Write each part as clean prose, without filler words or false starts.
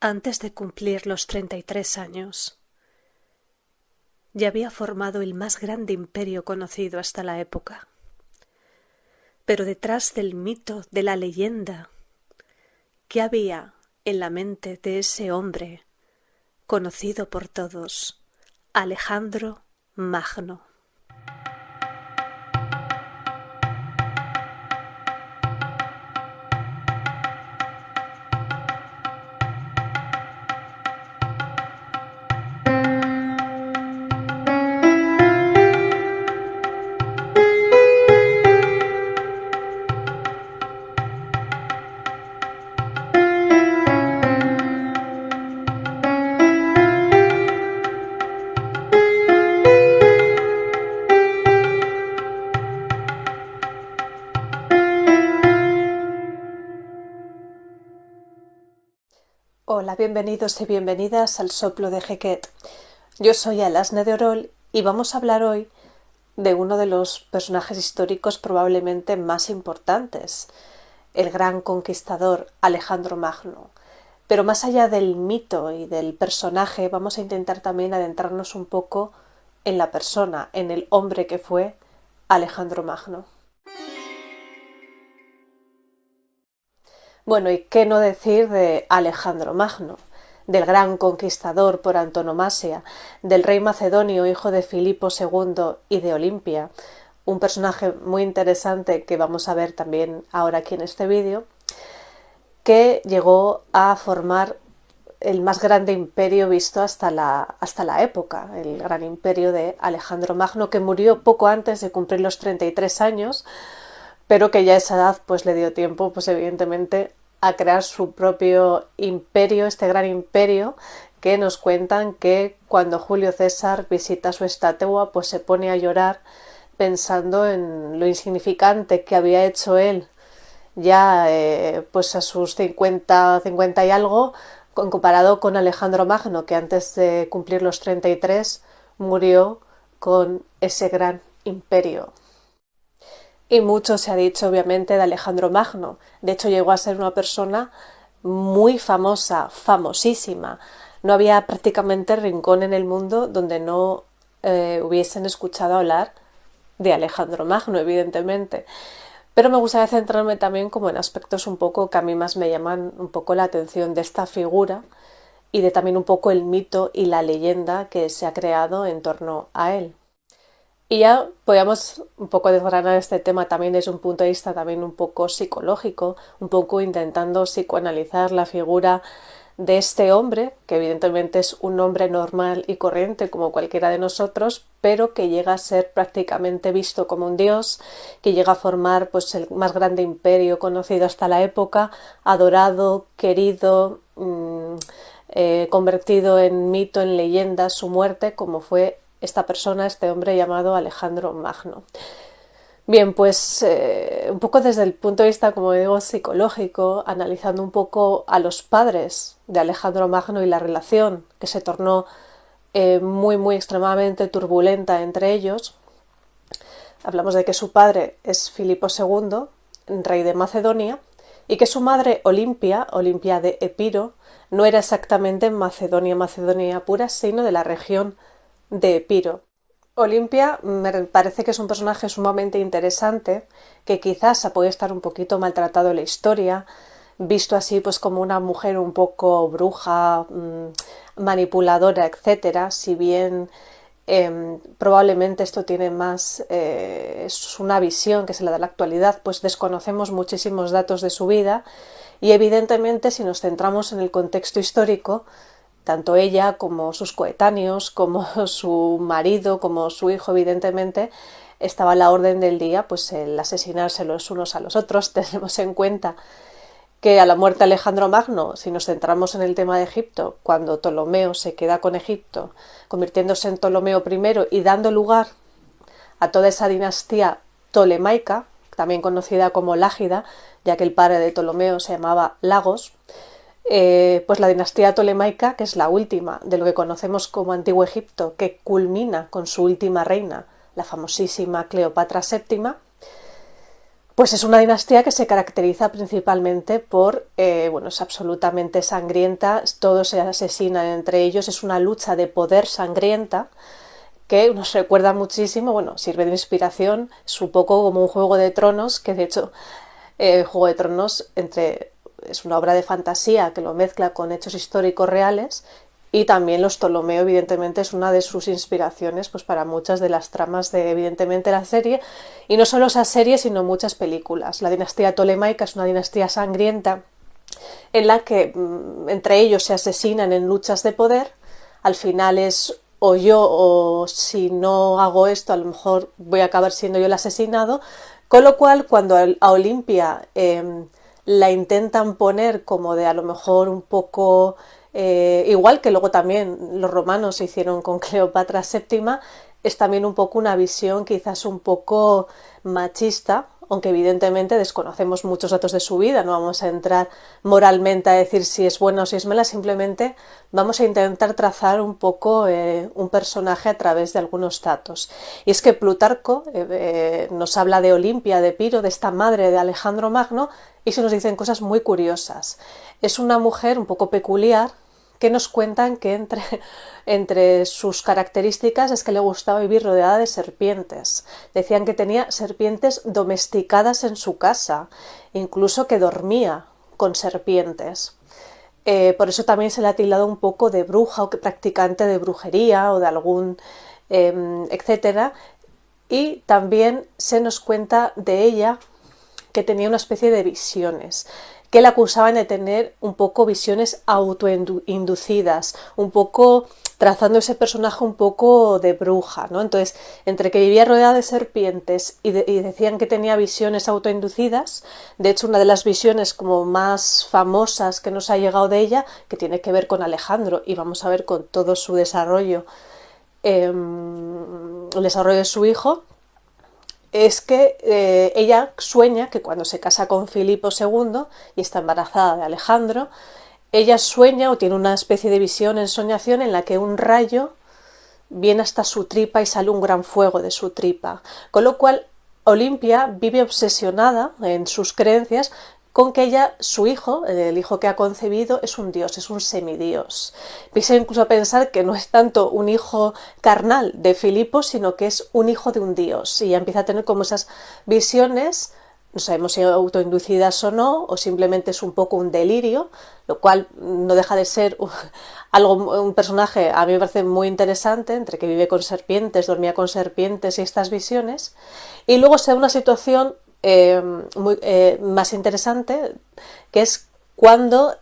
Antes de cumplir los 33 años, ya había formado el más grande imperio conocido hasta la época. Pero detrás del mito, de la leyenda, ¿qué había en la mente de ese hombre conocido por todos, Alejandro Magno? Hola, bienvenidos y bienvenidas al Soplo de Heket. Yo soy Alasne de Orol y vamos a hablar hoy de uno de los personajes históricos probablemente más importantes, el gran conquistador Alejandro Magno. Pero más allá del mito y del personaje, vamos a intentar también adentrarnos un poco en la persona, en el hombre que fue Alejandro Magno. Bueno, ¿y qué no decir de Alejandro Magno, del gran conquistador por antonomasia, del rey macedonio, hijo de Filipo II y de Olimpia? Un personaje muy interesante que vamos a ver también ahora aquí en este vídeo, que llegó a formar el más grande imperio visto hasta la época, el gran imperio de Alejandro Magno, que murió poco antes de cumplir los 33 años, pero que ya a esa edad pues le dio tiempo, pues evidentemente, a crear su propio imperio, este gran imperio, que nos cuentan que cuando Julio César visita su estatua, pues se pone a llorar pensando en lo insignificante que había hecho él ya pues a sus 50 y algo, comparado con Alejandro Magno, que antes de cumplir los 33 murió con ese gran imperio. Y mucho se ha dicho obviamente de Alejandro Magno. De hecho llegó a ser una persona muy famosa, famosísima. No había prácticamente rincón en el mundo donde no hubiesen escuchado hablar de Alejandro Magno, evidentemente. Pero me gustaría centrarme también como en aspectos un poco que a mí más me llaman un poco la atención de esta figura y de también un poco el mito y la leyenda que se ha creado en torno a él. Y ya podríamos un poco desgranar este tema también desde un punto de vista también un poco psicológico, un poco intentando psicoanalizar la figura de este hombre, que evidentemente es un hombre normal y corriente como cualquiera de nosotros, pero que llega a ser prácticamente visto como un dios, que llega a formar pues el más grande imperio conocido hasta la época, adorado, querido, convertido en mito, en leyenda, su muerte, como fue esta persona, este hombre llamado Alejandro Magno. Bien, pues un poco desde el punto de vista, como digo, psicológico, analizando un poco a los padres de Alejandro Magno y la relación que se tornó muy extremadamente turbulenta entre ellos. Hablamos de que su padre es Filipo II, rey de Macedonia, y que su madre Olimpia de Epiro, no era exactamente Macedonia pura, sino de la región de Epiro. Olimpia me parece que es un personaje sumamente interesante, que quizás puede estar un poquito maltratado en la historia, visto así pues como una mujer un poco bruja, manipuladora, etcétera, si bien probablemente esto tiene más, es una visión que se le da a la actualidad, pues desconocemos muchísimos datos de su vida y evidentemente si nos centramos en el contexto histórico, tanto ella como sus coetáneos, como su marido, como su hijo, evidentemente, estaba a la orden del día pues el asesinarse los unos a los otros. Tenemos en cuenta que a la muerte de Alejandro Magno, si nos centramos en el tema de Egipto, cuando Ptolomeo se queda con Egipto, convirtiéndose en Ptolomeo I y dando lugar a toda esa dinastía tolemaica, también conocida como Lágida, ya que el padre de Ptolomeo se llamaba Lagos, pues la dinastía tolemaica, que es la última de lo que conocemos como Antiguo Egipto, que culmina con su última reina, la famosísima Cleopatra VII, Pues es una dinastía que se caracteriza principalmente por, bueno, es absolutamente sangrienta, todos se asesinan entre ellos, es una lucha de poder sangrienta que nos recuerda muchísimo, bueno, sirve de inspiración, es un poco como un Juego de Tronos, que de hecho Juego de Tronos es una obra de fantasía que lo mezcla con hechos históricos reales, y también los Ptolomeo evidentemente es una de sus inspiraciones pues para muchas de las tramas de evidentemente la serie, y no solo esa serie sino muchas películas. La dinastía tolemaica es una dinastía sangrienta en la que entre ellos se asesinan en luchas de poder. Al final es o yo, o si no hago esto a lo mejor voy a acabar siendo yo el asesinado, con lo cual cuando a Olimpia la intentan poner como de a lo mejor un poco igual que luego también los romanos hicieron con Cleopatra VII, es también un poco una visión quizás un poco machista, aunque evidentemente desconocemos muchos datos de su vida, no vamos a entrar moralmente a decir si es buena o si es mala, simplemente vamos a intentar trazar un poco un personaje a través de algunos datos. Y es que Plutarco nos habla de Olimpia, de Piro, de esta madre de Alejandro Magno, y se nos dicen cosas muy curiosas. Es una mujer un poco peculiar, que nos cuentan que entre sus características es que le gustaba vivir rodeada de serpientes. Decían que tenía serpientes domesticadas en su casa, incluso que dormía con serpientes. Por eso también se le ha tildado un poco de bruja o practicante de brujería o de algún etcétera. Y también se nos cuenta de ella que tenía una especie de visiones, que la acusaban de tener un poco visiones autoinducidas, un poco trazando ese personaje un poco de bruja, ¿no? Entonces, entre que vivía rodeada de serpientes y decían que tenía visiones autoinducidas, de hecho una de las visiones como más famosas que nos ha llegado de ella, que tiene que ver con Alejandro, y vamos a ver con todo su desarrollo, el desarrollo de su hijo, es que ella sueña que cuando se casa con Filipo II y está embarazada de Alejandro, ella sueña o tiene una especie de visión en soñación en la que un rayo viene hasta su tripa y sale un gran fuego de su tripa, con lo cual Olimpia vive obsesionada en sus creencias con que ella, su hijo, el hijo que ha concebido, es un dios, es un semidios. Empieza incluso a pensar que no es tanto un hijo carnal de Filipo, sino que es un hijo de un dios. Y ya empieza a tener como esas visiones, no sabemos si autoinducidas o no, o simplemente es un poco un delirio, lo cual no deja de ser un personaje, a mí me parece muy interesante, entre que vive con serpientes, dormía con serpientes y estas visiones. Y luego se da una situación más interesante, que es cuando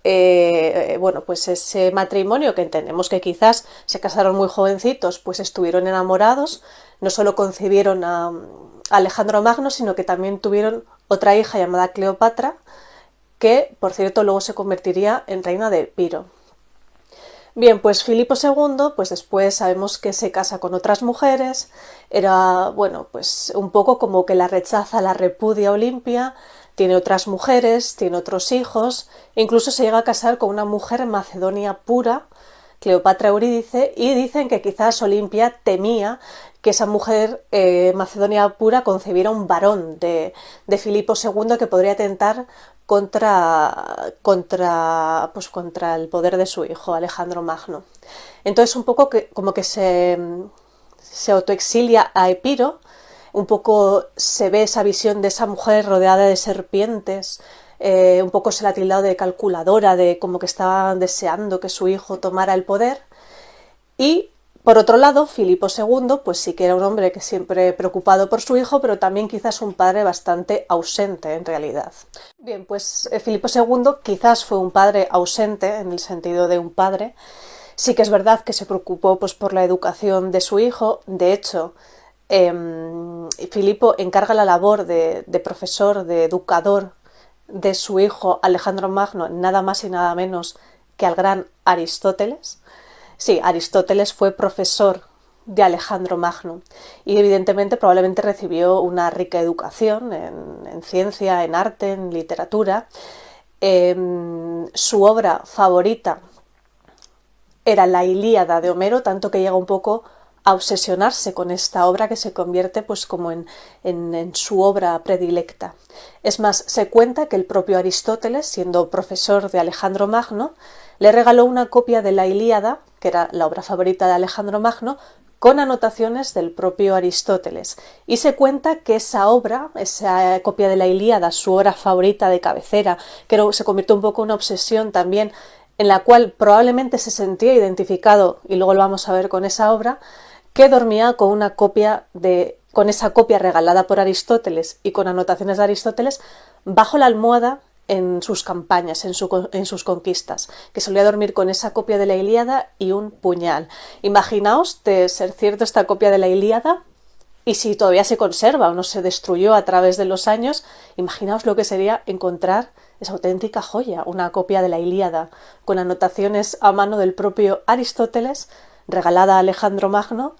bueno, pues ese matrimonio, que entendemos que quizás se casaron muy jovencitos, pues estuvieron enamorados, no solo concebieron a Alejandro Magno, sino que también tuvieron otra hija llamada Cleopatra, que por cierto luego se convertiría en reina de Epiro. Bien, pues Filipo II, pues después sabemos que se casa con otras mujeres, era, bueno, pues un poco como que la rechaza, la repudia Olimpia, tiene otras mujeres, tiene otros hijos, e incluso se llega a casar con una mujer macedonia pura, Cleopatra Eurídice, y dicen que quizás Olimpia temía que esa mujer macedonia pura concebiera un varón de Filipo II que podría atentar contra el poder de su hijo, Alejandro Magno. Entonces un poco como que se autoexilia a Epiro, un poco se ve esa visión de esa mujer rodeada de serpientes, un poco se la ha tildado de calculadora, de como que estaba deseando que su hijo tomara el poder. Y por otro lado, Filipo II, pues sí que era un hombre que siempre preocupado por su hijo, pero también quizás un padre bastante ausente en realidad. Bien, pues Filipo II quizás fue un padre ausente en el sentido de un padre. Sí que es verdad que se preocupó pues por la educación de su hijo. De hecho, Filipo encarga la labor de profesor, de educador de su hijo Alejandro Magno, nada más y nada menos que al gran Aristóteles. Sí, Aristóteles fue profesor de Alejandro Magno y evidentemente probablemente recibió una rica educación en ciencia, en arte, en literatura. Su obra favorita era la Ilíada de Homero, tanto que llega un poco a obsesionarse con esta obra que se convierte pues como en su obra predilecta. Es más, se cuenta que el propio Aristóteles, siendo profesor de Alejandro Magno, le regaló una copia de la Ilíada, que era la obra favorita de Alejandro Magno, con anotaciones del propio Aristóteles. Y se cuenta que esa obra, esa copia de la Ilíada, su obra favorita de cabecera, que se convirtió un poco en una obsesión también, en la cual probablemente se sentía identificado, y luego lo vamos a ver con esa obra, que dormía con esa copia regalada por Aristóteles y con anotaciones de Aristóteles bajo la almohada en sus campañas, en sus conquistas, que solía dormir con esa copia de la Ilíada y un puñal. Imaginaos, de ser cierto, esta copia de la Ilíada, y si todavía se conserva o no se destruyó a través de los años, imaginaos lo que sería encontrar esa auténtica joya, una copia de la Ilíada, con anotaciones a mano del propio Aristóteles, regalada a Alejandro Magno,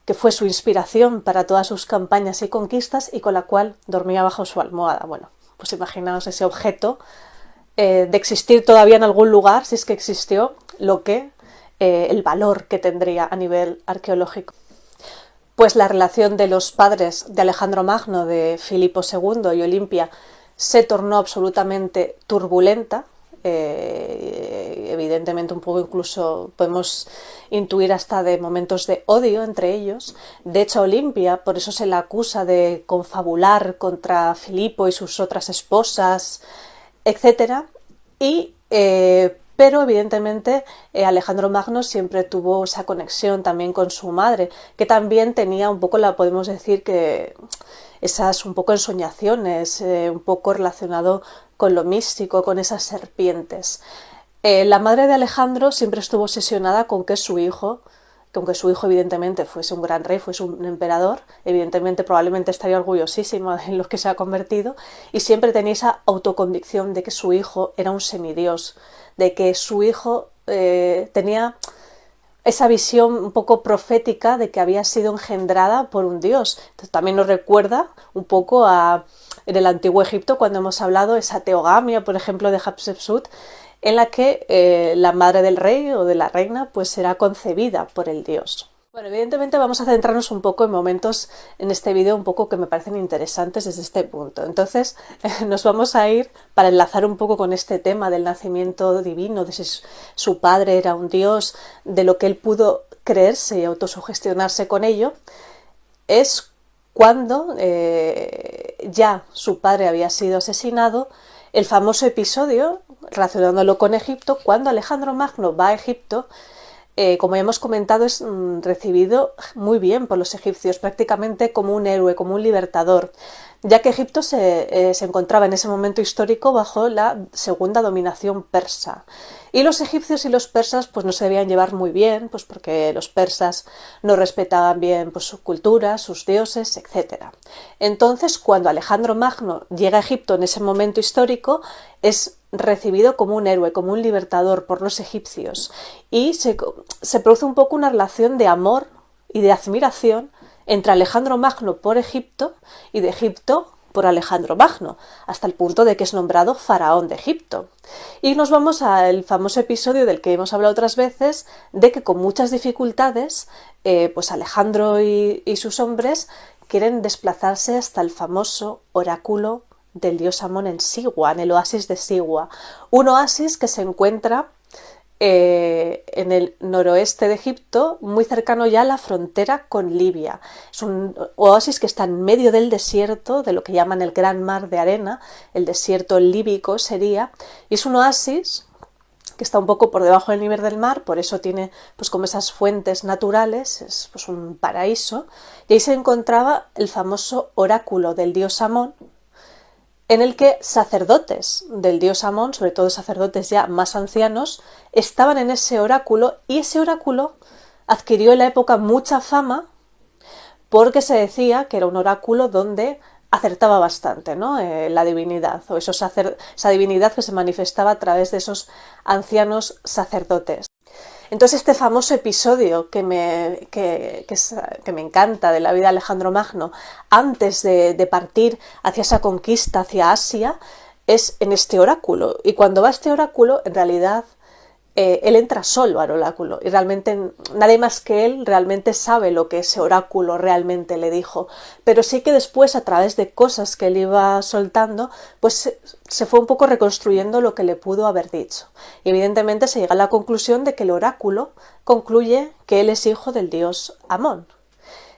que fue su inspiración para todas sus campañas y conquistas y con la cual dormía bajo su almohada. Bueno, pues imaginaos ese objeto de existir todavía en algún lugar, si es que existió, el valor que tendría a nivel arqueológico. Pues la relación de los padres de Alejandro Magno, de Filipo II y Olimpia, se tornó absolutamente turbulenta. Evidentemente un poco incluso podemos intuir hasta de momentos de odio entre ellos. De hecho, Olimpia, por eso se la acusa de confabular contra Filipo y sus otras esposas, etc. Pero evidentemente Alejandro Magno siempre tuvo esa conexión también con su madre, que también tenía un poco, podemos decir que esas un poco ensoñaciones, un poco relacionado con lo místico, con esas serpientes. La madre de Alejandro siempre estuvo obsesionada con que su hijo, que aunque su hijo evidentemente fuese un gran rey, fuese un emperador, evidentemente probablemente estaría orgullosísima en lo que se ha convertido, y siempre tenía esa autoconvicción de que su hijo era un semidios, de que su hijo tenía esa visión un poco profética de que había sido engendrada por un dios. Entonces, también nos recuerda un poco en el antiguo Egipto, cuando hemos hablado esa teogamia, por ejemplo, de Hatshepsut, en la que la madre del rey o de la reina pues será concebida por el dios. Bueno, evidentemente vamos a centrarnos un poco en momentos en este vídeo un poco que me parecen interesantes desde este punto. Entonces nos vamos a ir, para enlazar un poco con este tema del nacimiento divino, de si su padre era un dios, de lo que él pudo creerse y autosugestionarse con ello, es cuando ya su padre había sido asesinado, el famoso episodio, relacionándolo con Egipto, cuando Alejandro Magno va a Egipto. Como ya hemos comentado, es recibido muy bien por los egipcios, prácticamente como un héroe, como un libertador, ya que Egipto se encontraba en ese momento histórico bajo la segunda dominación persa. Y los egipcios y los persas pues no se debían llevar muy bien, pues porque los persas no respetaban bien pues, su cultura, sus dioses, etc. Entonces, cuando Alejandro Magno llega a Egipto en ese momento histórico, es recibido como un héroe, como un libertador por los egipcios, y se produce un poco una relación de amor y de admiración entre Alejandro Magno por Egipto y de Egipto por Alejandro Magno, hasta el punto de que es nombrado faraón de Egipto. Y nos vamos al famoso episodio del que hemos hablado otras veces, de que con muchas dificultades pues Alejandro y sus hombres quieren desplazarse hasta el famoso oráculo del dios Amón en Sigua, en el oasis de Sigua, un oasis que se encuentra en el noroeste de Egipto, muy cercano ya a la frontera con Libia. Es un oasis que está en medio del desierto, de lo que llaman el Gran Mar de Arena, el desierto líbico sería, y es un oasis que está un poco por debajo del nivel del mar, por eso tiene pues como esas fuentes naturales, es pues un paraíso, y ahí se encontraba el famoso oráculo del dios Amón, en el que sacerdotes del dios Amón, sobre todo sacerdotes ya más ancianos, estaban en ese oráculo, y ese oráculo adquirió en la época mucha fama porque se decía que era un oráculo donde acertaba bastante, ¿no? La divinidad, o esa divinidad que se manifestaba a través de esos ancianos sacerdotes. Entonces este famoso episodio que me encanta de la vida de Alejandro Magno, antes de partir hacia esa conquista hacia Asia, es en este oráculo. Y cuando va a este oráculo, en realidad él entra solo al oráculo y realmente nadie más que él realmente sabe lo que ese oráculo realmente le dijo, pero sí que después, a través de cosas que él iba soltando, pues se fue un poco reconstruyendo lo que le pudo haber dicho. Y evidentemente se llega a la conclusión de que el oráculo concluye que él es hijo del dios Amón.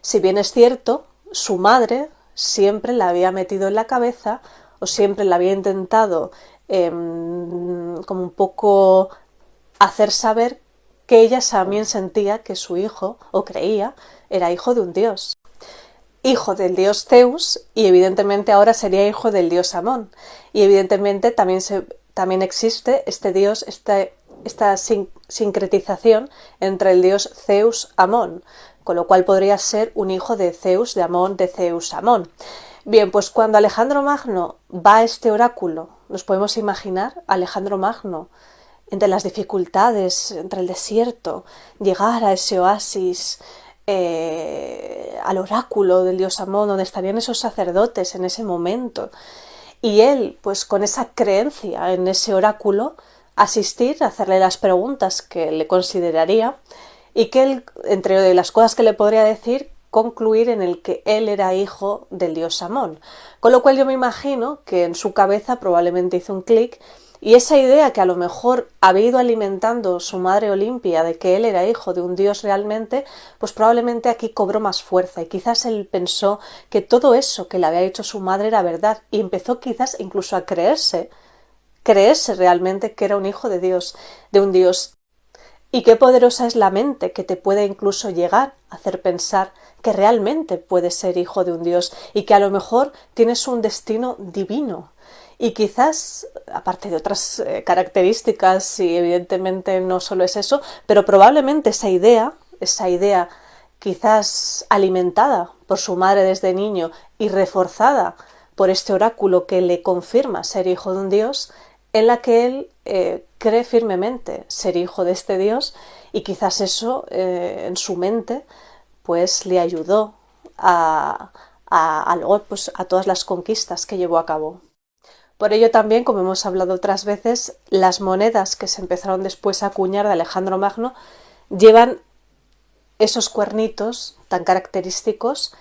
Si bien es cierto, su madre siempre le había metido en la cabeza, o siempre le había intentado como un poco hacer saber que ella también sentía que su hijo, o creía, era hijo de un dios. Hijo del dios Zeus, y evidentemente ahora sería hijo del dios Amón. Y evidentemente también existe este dios, esta sincretización entre el dios Zeus-Amón, con lo cual podría ser un hijo de Zeus, de Amón, de Zeus-Amón. Bien, pues cuando Alejandro Magno va a este oráculo, nos podemos imaginar a Alejandro Magno entre las dificultades, entre el desierto, llegar a ese oasis, al oráculo del dios Amón, donde estarían esos sacerdotes en ese momento. Y él, pues con esa creencia en ese oráculo, asistir, hacerle las preguntas que le consideraría y que él, entre las cosas que le podría decir, concluir en el que él era hijo del dios Amón. Con lo cual yo me imagino que en su cabeza probablemente hizo un clic y esa idea que a lo mejor había ido alimentando su madre Olimpia de que él era hijo de un dios realmente, pues probablemente aquí cobró más fuerza y quizás él pensó que todo eso que le había dicho su madre era verdad y empezó quizás incluso a creerse realmente que era un hijo de Dios, de un dios. Y qué poderosa es la mente que te puede incluso llegar a hacer pensar que realmente puedes ser hijo de un dios y que a lo mejor tienes un destino divino. Y quizás, aparte de otras características, y evidentemente no solo es eso, pero probablemente esa idea quizás alimentada por su madre desde niño y reforzada por este oráculo que le confirma ser hijo de un dios, en la que él cree firmemente ser hijo de este dios y quizás eso en su mente pues le ayudó luego, pues, a todas las conquistas que llevó a cabo. Por ello también, como hemos hablado otras veces, las monedas que se empezaron después a acuñar de Alejandro Magno llevan esos cuernitos tan característicos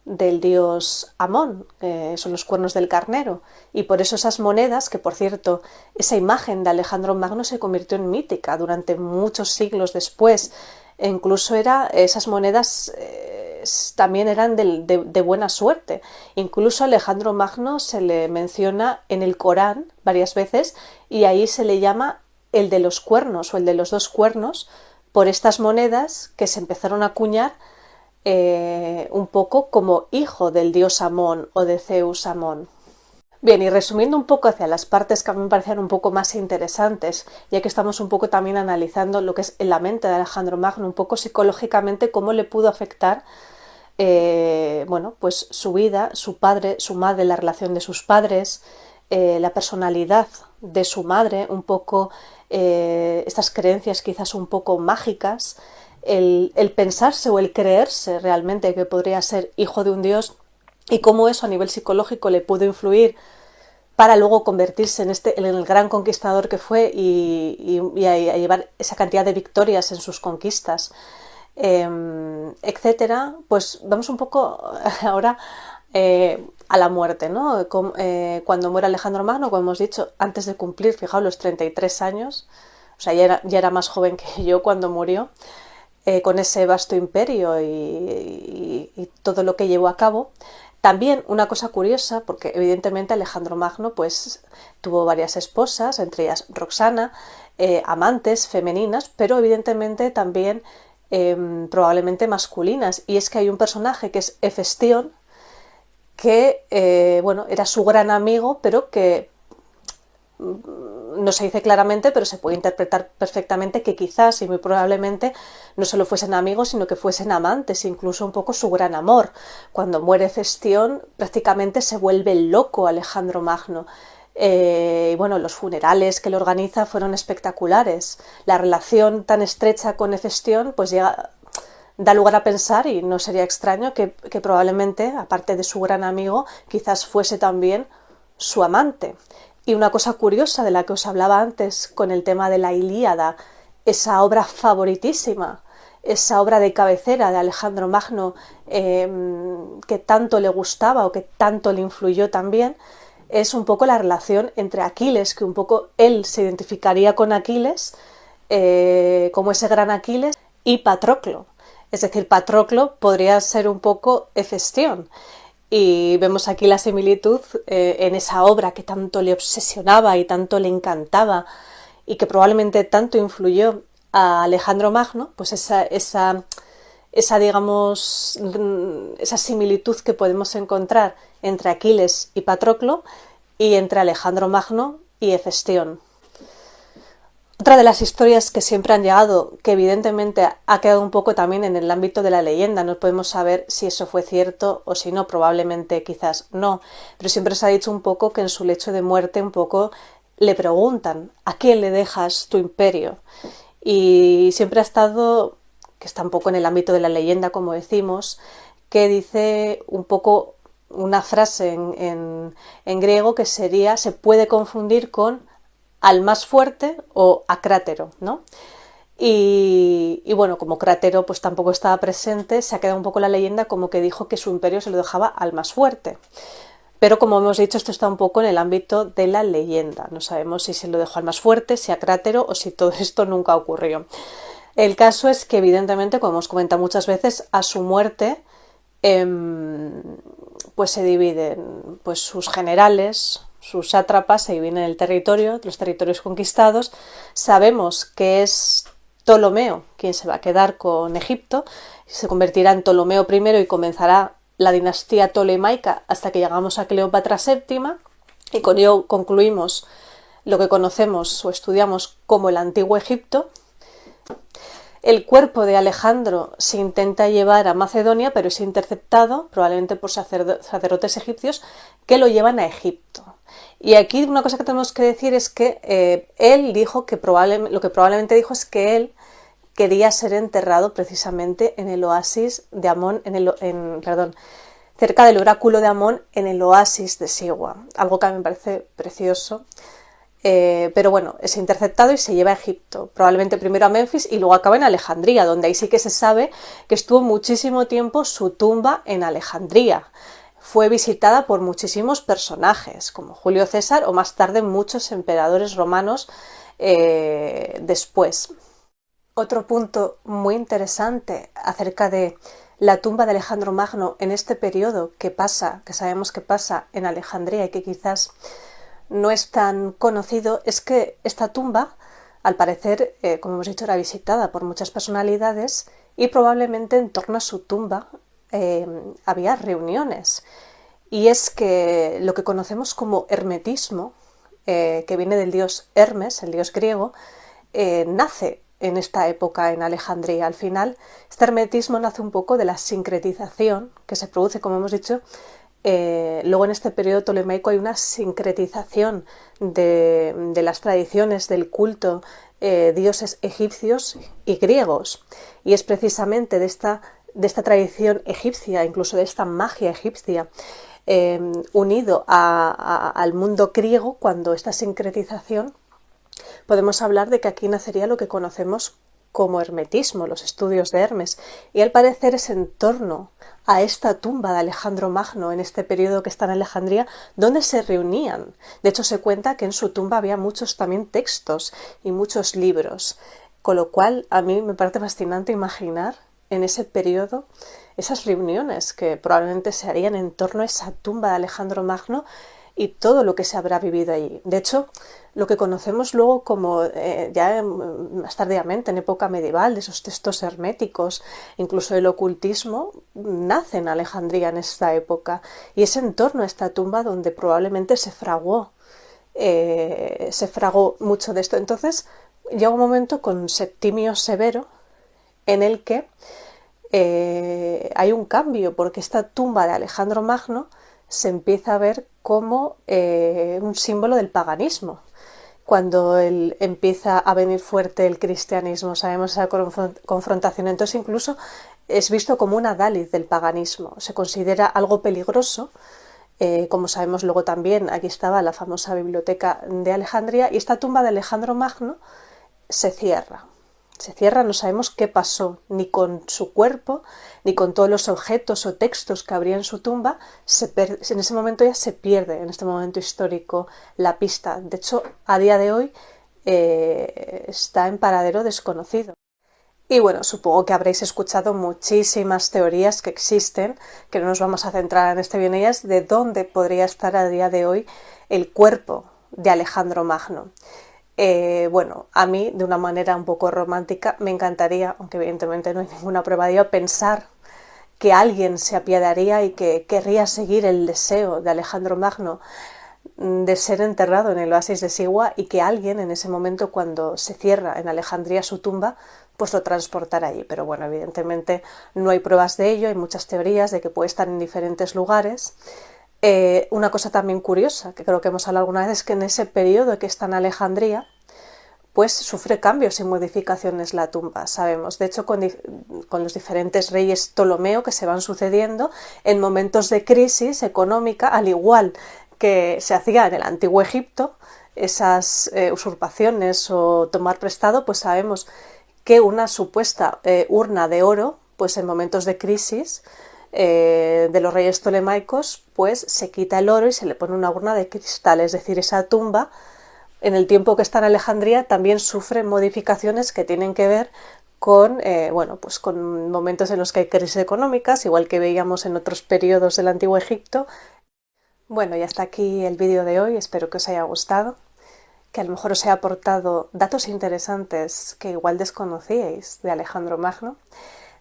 del dios Amón, que son los cuernos del carnero, y por eso esas monedas, que por cierto, esa imagen de Alejandro Magno se convirtió en mítica durante muchos siglos después, e incluso esas monedas también eran de buena suerte. Incluso a Alejandro Magno se le menciona en el Corán varias veces y ahí se le llama el de los cuernos o el de los dos cuernos por estas monedas que se empezaron a acuñar un poco como hijo del dios Amón o de Zeus Amón. Bien, y resumiendo un poco hacia las partes que a mí me parecían un poco más interesantes, ya que estamos un poco también analizando lo que es en la mente de Alejandro Magno, un poco psicológicamente cómo le pudo afectar bueno, pues su vida, su padre, su madre, la relación de sus padres, la personalidad de su madre, un poco estas creencias quizás un poco mágicas, el pensarse o el creerse realmente que podría ser hijo de un dios y cómo eso a nivel psicológico le pudo influir para luego convertirse en el gran conquistador que fue y a llevar esa cantidad de victorias en sus conquistas, etcétera. Pues vamos un poco ahora a la muerte, ¿no? Cuando muere Alejandro Magno, como hemos dicho, antes de cumplir, fijaos, los 33 años, o sea, ya era más joven que yo cuando murió, con ese vasto imperio y todo lo que llevó a cabo. También una cosa curiosa, porque evidentemente Alejandro Magno pues, tuvo varias esposas, entre ellas Roxana, amantes femeninas, pero evidentemente también probablemente masculinas. Y es que hay un personaje que es Hefestión, que bueno, era su gran amigo, pero que no se dice claramente, pero se puede interpretar perfectamente que quizás y muy probablemente no solo fuesen amigos, sino que fuesen amantes, incluso un poco su gran amor. Cuando muere Hefestión, prácticamente se vuelve loco Alejandro Magno. Y bueno, los funerales que le organiza fueron espectaculares. La relación tan estrecha con Hefestión, pues da lugar a pensar, y no sería extraño, que probablemente, aparte de su gran amigo, quizás fuese también su amante. Y una cosa curiosa de la que os hablaba antes con el tema de la Ilíada esa obra favoritísima, esa obra de cabecera de Alejandro Magno, que tanto le gustaba o que tanto le influyó también, es un poco la relación entre Aquiles, que un poco él se identificaría con Aquiles, como ese gran Aquiles, y Patroclo. Es decir, Patroclo podría ser un poco Hefestión. Y vemos aquí la similitud en esa obra que tanto le obsesionaba y tanto le encantaba y que probablemente tanto influyó a Alejandro Magno, pues esa digamos, esa similitud que podemos encontrar entre Aquiles y Patroclo y entre Alejandro Magno y Hefestión. Otra de las historias que siempre han llegado, que evidentemente ha quedado un poco también en el ámbito de la leyenda, no podemos saber si eso fue cierto o si no, probablemente quizás no, pero siempre se ha dicho un poco que en su lecho de muerte un poco le preguntan, ¿a quién le dejas tu imperio? Y siempre ha estado, que está un poco en el ámbito de la leyenda, como decimos, que dice un poco una frase en griego que sería, se puede confundir con al más fuerte o a Crátero, ¿no? Y bueno, como Crátero pues tampoco estaba presente, se ha quedado un poco la leyenda como que dijo que su imperio se lo dejaba al más fuerte. Pero como hemos dicho, esto está un poco en el ámbito de la leyenda. No sabemos si se lo dejó al más fuerte, si a Crátero o si todo esto nunca ocurrió. El caso es que evidentemente, como hemos comentado muchas veces, a su muerte pues se dividen pues sus generales, sus sátrapas, se dividen el territorio, los territorios conquistados. Sabemos que es Ptolomeo quien se va a quedar con Egipto, se convertirá en Ptolomeo I y comenzará la dinastía tolemaica hasta que llegamos a Cleopatra VII, y con ello concluimos lo que conocemos o estudiamos como el Antiguo Egipto. El cuerpo de Alejandro se intenta llevar a Macedonia, pero es interceptado, probablemente por sacerdotes egipcios, que lo llevan a Egipto. Y aquí una cosa que tenemos que decir es que él dijo que lo que probablemente dijo es que él quería ser enterrado precisamente en el oasis de Amón, cerca del oráculo de Amón, en el oasis de Sigua, algo que a mí me parece precioso. Pero bueno, es interceptado y se lleva a Egipto, probablemente primero a Menfis y luego acaba en Alejandría, donde ahí sí que se sabe que estuvo muchísimo tiempo su tumba en Alejandría. Fue visitada por muchísimos personajes, como Julio César o más tarde muchos emperadores romanos después. Otro punto muy interesante acerca de la tumba de Alejandro Magno en este periodo que sabemos que pasa en Alejandría y que quizás no es tan conocido, es que esta tumba, al parecer, como hemos dicho, era visitada por muchas personalidades y probablemente en torno a su tumba había reuniones. Y es que lo que conocemos como hermetismo, que viene del dios Hermes, el dios griego, nace en esta época en Alejandría. Al final, este hermetismo nace un poco de la sincretización que se produce, como hemos dicho. Luego en este periodo tolemaico hay una sincretización de las tradiciones del culto, dioses egipcios y griegos, y es precisamente de esta tradición egipcia, incluso de esta magia egipcia, unido al mundo griego, cuando esta sincretización, podemos hablar de que aquí nacería lo que conocemos como hermetismo, los estudios de Hermes, y al parecer es en torno a esta tumba de Alejandro Magno, en este periodo que está en Alejandría, donde se reunían. De hecho, se cuenta que en su tumba había muchos también textos y muchos libros, con lo cual a mí me parece fascinante imaginar en ese periodo esas reuniones que probablemente se harían en torno a esa tumba de Alejandro Magno y todo lo que se habrá vivido allí. De hecho, lo que conocemos luego como ya más tardíamente, en época medieval, de esos textos herméticos, incluso el ocultismo, nace en Alejandría en esta época, y es en torno a esta tumba donde probablemente se fragó mucho de esto. Entonces llega un momento con Septimio Severo en el que hay un cambio, porque esta tumba de Alejandro Magno se empieza a ver como un símbolo del paganismo. Cuando empieza a venir fuerte el cristianismo, sabemos esa confrontación, entonces incluso es visto como un adalid del paganismo, se considera algo peligroso. Como sabemos luego también, aquí estaba la famosa biblioteca de Alejandría, y esta tumba de Alejandro Magno se cierra. Se cierra, no sabemos qué pasó, ni con su cuerpo, ni con todos los objetos o textos que habría en su tumba. En ese momento ya se pierde, en este momento histórico, la pista. De hecho, a día de hoy está en paradero desconocido. Y bueno, supongo que habréis escuchado muchísimas teorías que existen, que no nos vamos a centrar en este bien ellas, de dónde podría estar a día de hoy el cuerpo de Alejandro Magno. Bueno, a mí, de una manera un poco romántica, me encantaría, aunque evidentemente no hay ninguna prueba de ello, pensar que alguien se apiadaría y que querría seguir el deseo de Alejandro Magno de ser enterrado en el oasis de Sigua y que alguien en ese momento, cuando se cierra en Alejandría su tumba, pues lo transportara allí. Pero bueno, evidentemente no hay pruebas de ello, hay muchas teorías de que puede estar en diferentes lugares. Una cosa también curiosa, que creo que hemos hablado alguna vez, es que en ese periodo que está en Alejandría, pues sufre cambios y modificaciones la tumba, sabemos. De hecho, con los diferentes reyes Ptolomeo que se van sucediendo en momentos de crisis económica, al igual que se hacía en el antiguo Egipto, esas usurpaciones o tomar prestado, pues sabemos que una supuesta urna de oro, pues en momentos de crisis de los reyes ptolemaicos, pues se quita el oro y se le pone una urna de cristal, es decir, esa tumba en el tiempo que está en Alejandría también sufre modificaciones que tienen que ver con, bueno, pues con momentos en los que hay crisis económicas, igual que veíamos en otros periodos del antiguo Egipto. Bueno, y hasta aquí el vídeo de hoy, espero que os haya gustado, que a lo mejor os haya aportado datos interesantes que igual desconocíais de Alejandro Magno,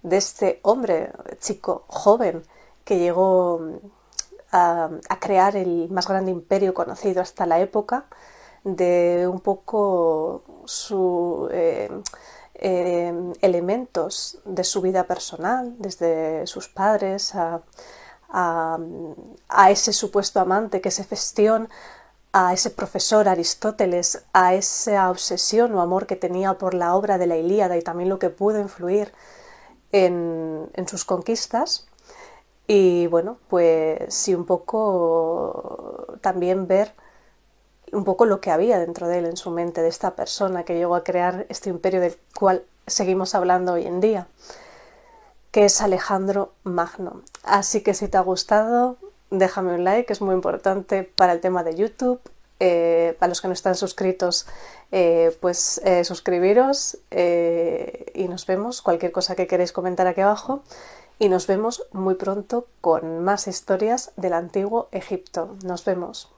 de este hombre, chico, joven, que llegó a crear el más grande imperio conocido hasta la época, de un poco sus elementos de su vida personal, desde sus padres a ese supuesto amante que es Hefestión, a ese profesor Aristóteles, a esa obsesión o amor que tenía por la obra de la Ilíada y también lo que pudo influir en sus conquistas. Y bueno, pues sí, un poco también ver un poco lo que había dentro de él, en su mente, de esta persona que llegó a crear este imperio del cual seguimos hablando hoy en día, que es Alejandro Magno. Así que si te ha gustado, déjame un like, es muy importante para el tema de YouTube. Para los que no están suscritos, pues suscribiros y nos vemos. Cualquier cosa que queréis comentar aquí abajo. Y nos vemos muy pronto con más historias del antiguo Egipto. Nos vemos.